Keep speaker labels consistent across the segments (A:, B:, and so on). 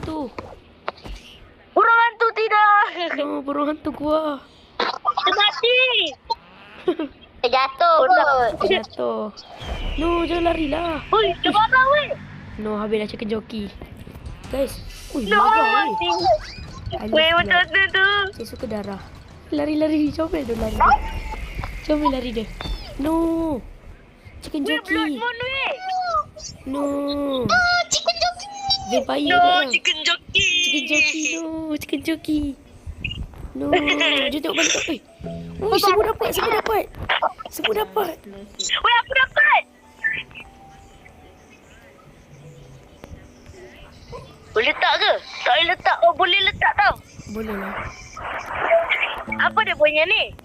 A: hantu.
B: Burung hantu tidak.
A: No, burung hantu gua.
B: Dia mati.
C: Terjatuh kot.
A: Jatuh. No, jangan lari lah.
B: Ui, dia marah weh.
A: No, habislah chicken jockey. Guys. Ui,
B: Dia
A: marah
B: mati.
A: I love
B: Weh,
A: blood.
B: macam mana tu?
A: Saya suka darah. Lari. Comel dia lari. Comel lari dia. No. Chicken
B: Weh, blood
A: jockey.
B: moon weh.
A: No.
C: Chicken jockey.
A: Vampire
B: No,
A: dia.
B: chicken jockey.
A: Chicken jockey. No, chicken jockey. No, dia tengok balik. Ui, semua dapat.
B: Weh, aku dapat. Boleh letak ke? Tak boleh letak. Oh, boleh letak tau.
A: Boleh lah.
B: Apa dia punya ni?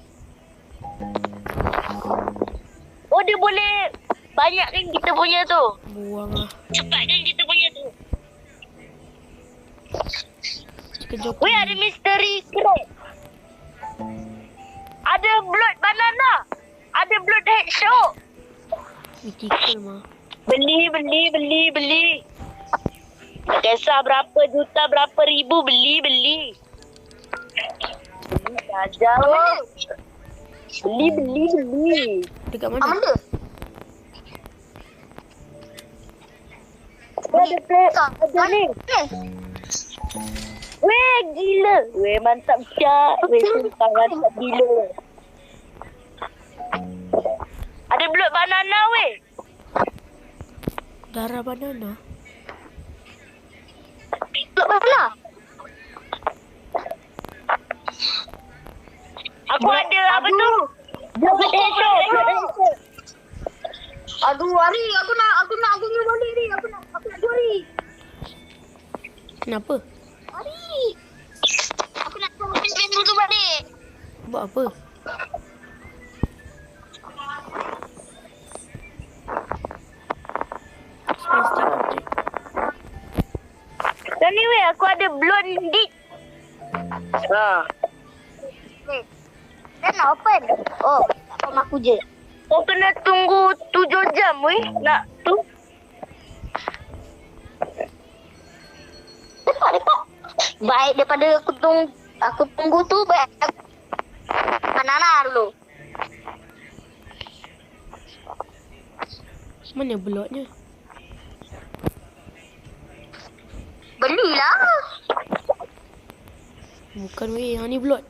B: Oh, dia boleh banyakkan kita punya tu.
A: Buang lah.
B: Cepatkan kita punya tu.
A: Chicken jockey.
B: Weh, ada misteri crate. Ada blood banana. Ada blood hedgehog.
A: Mythical mah.
B: Beli. Tak kisah berapa juta, berapa ribu, beli. Beli saja. Beli.
A: Dekat
C: Apa
A: mana?
C: benda?
B: Ada plate. Ada ni. Weh, gila. Weh, mantap Syak. Weh, sumpah mantap gila. Ada blood banana weh.
A: Darah banana.
C: Blok mana?
B: Aku ada apa tu? Blood hedgehog.
C: Aduh, Ari, aku nak punya balik ni. Aku nak Ari.
A: Kenapa?
C: Ari. Aku nak main dulu balik.
A: Buat apa?
B: Dan ni weh, aku ada blondie.
C: Ni. Dia nak open. Oh, tak apa aku je.
B: Kau kena tunggu 7 jam weh. Nak tu.
C: Dekat. Baik daripada aku tunggu tu baik. Banana dulu.
A: Mana bloknya?
C: Belilah.
A: Bukan weh, yang ni blok.